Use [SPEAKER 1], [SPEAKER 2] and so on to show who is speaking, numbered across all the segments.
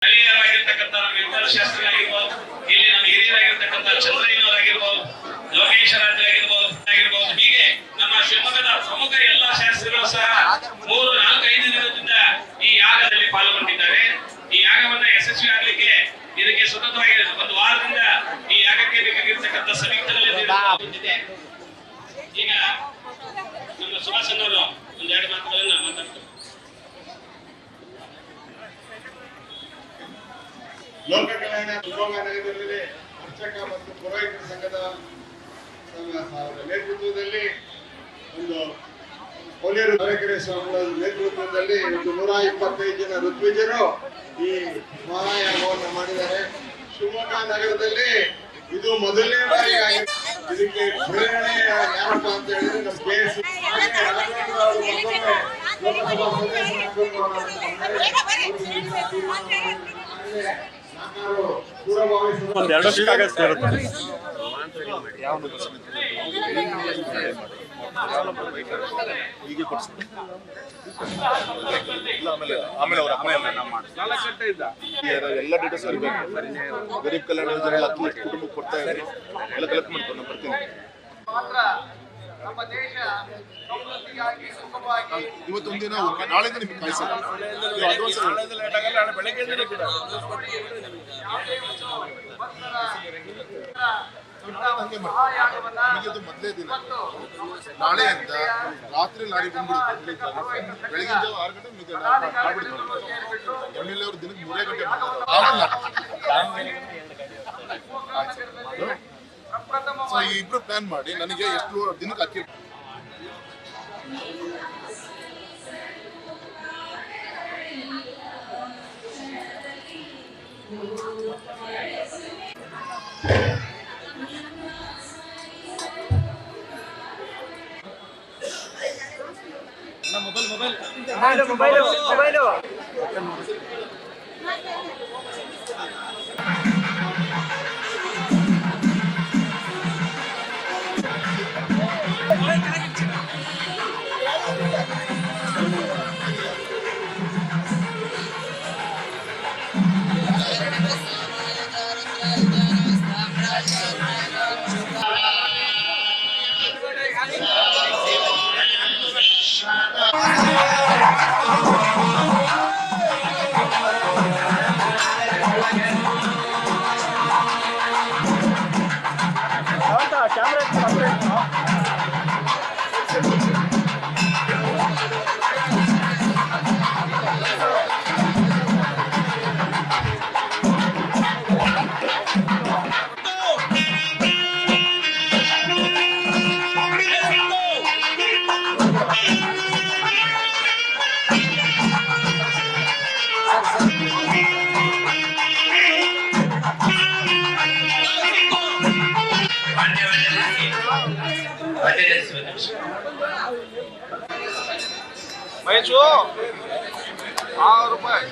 [SPEAKER 1] ಸ್ಥಳೀಯರಾಗಿರ್ತಕ್ಕಂಥ ನಮ್ಮ ವಿಠಲ ಶಾಸ್ತ್ರಿ ಆಗಿರ್ಬೋದು, ಇಲ್ಲಿ ನಮ್ಮ ಹಿರಿಯರಾಗಿರ್ತಕ್ಕಂಥ ಚಂದ್ರಯ್ಯನವರಾಗಿರ್ಬೋದು, ಲೋಕೇಶ್ವರಾಜರಾಗಿರ್ಬೋದು, ಹೀಗೆ ನಮ್ಮ ಶಿವಮೊಗ್ಗದ ಪ್ರಮುಖ ಎಲ್ಲಾ ಶಾಸ್ತ್ರಿಗಳು ಸಹ 3-4-5 ದಿನದಿಂದ ಈ ಯಾಗದಲ್ಲಿ ಪಾಲ್ಗೊಂಡಿದ್ದಾರೆ. ಈ ಯಾಗವನ್ನ ಯಶಸ್ವಿ ಆಗ್ಲಿಕ್ಕೆ ಇದಕ್ಕೆ ಸತತವಾಗಿ 1 ವಾರದಿಂದ ಈ ಯಾಗಕ್ಕೆ ಬೇಕಾಗಿರ್ತಕ್ಕಂಥ ಸಂಯುಕ್ತಗಳಿದೆ. ಈಗ ನಮ್ಮ ಸುಭಾಷಣ್ಣವರು 1-2 ಮಾತುಗಳನ್ನ ಮಾತಾಡ್ತಾರೆ.
[SPEAKER 2] ಲೋಕ ಕಲ್ಯಾಣ ಶಿವಮೊಗ್ಗ ನಗರದಲ್ಲಿ ಅರ್ಚಕ ಮತ್ತು ಪುರೋಹಿತರ ಸಂಘದ ನೇತೃತ್ವದಲ್ಲಿ ಒಂದು ಕೊಲ್ಲಿಯೂರು ತಾರಕೆರೆ ಸ್ವಾಮಿಗಳ ನೇತೃತ್ವದಲ್ಲಿ ಒಂದು 125 ಜನ ಋತ್ವಿಜರು ಈ ಮಹಾಯಾಗವನ್ನು ಮಾಡಿದ್ದಾರೆ. ಶಿವಮೊಗ್ಗ ನಗರದಲ್ಲಿ ಇದು ಮೊದಲನೇ ಬಾರಿ ಆಗಿದೆ. ಇದಕ್ಕೆ ಪ್ರೇರಣೆ ಯಾರಪ್ಪ ಅಂತ ಹೇಳಿದ್ರೆ ನಮ್ಮ KS
[SPEAKER 3] ಎಲ್ಲ ಡೀಟೇಲ್ಸ್ ಇರಬೇಕು. ಗರೀಬ್ ಕಲ್ಯಾಣ ಯೋಜನೆ ಕುಟುಂಬಕ್ಕೆ ಕೊಡ್ತಾ ಇದ್ದಾರೆ, ಎಲ್ಲ ಕಲೆಕ್ಟ್ ಮಾಡ್ಕೊಂಡು ನಾನು ಬರ್ತೀನಿ.
[SPEAKER 4] ನಮ್ಮ ದೇಶ ಸಮೃದ್ಧಿಯಾಗಿ ಸುಖವಾಗಿ
[SPEAKER 3] ಇವತ್ತೊಂದಿನ ನಾಳೆಯಿಂದ ನಿಮ್ಗೆ ಕಾಯಿಸಲ್ಲ. ಮೊದಲೇ ದಿನ ನಾಳೆಯಿಂದ ರಾತ್ರಿ ಲಾರಿ ಬಂದ್ಬಿಡುತ್ತೆ. ಬೆಳಗಿನ ಜಾವ 6 ಗಂಟೆ MLA ಅವರು ದಿನಕ್ಕೆ 3 ಗಂಟೆ ಸೊ ಇಬ್ರು ಪ್ಲಾನ್ ಮಾಡಿ ನನಗೆ ಎಷ್ಟು ದಿನಕ್ಕೆ ಅಕ್ಕಿ
[SPEAKER 4] ಮೊಬೈಲ್ ಮಹೇಶು 6 ರೂಪಾಯಿ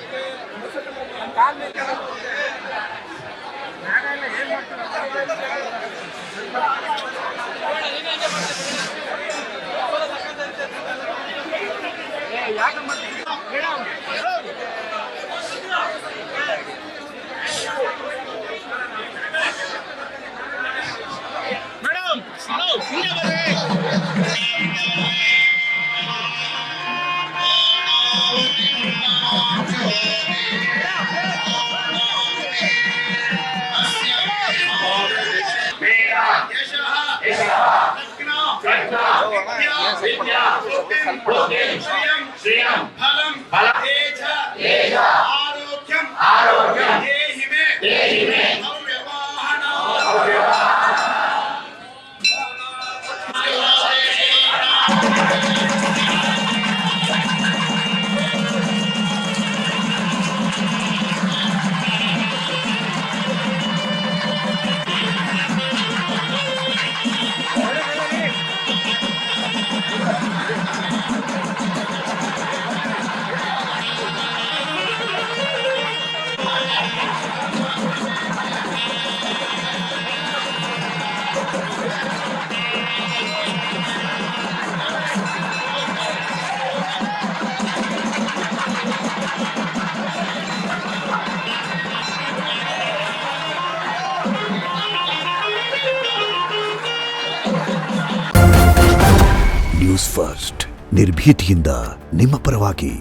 [SPEAKER 5] ನ್ಯೂಸ್ ಫಸ್ಟ್ ನಿರ್ಭೀತಿಯಿಂದ ನಿಮ್ಮ ಪರವಾಗಿ.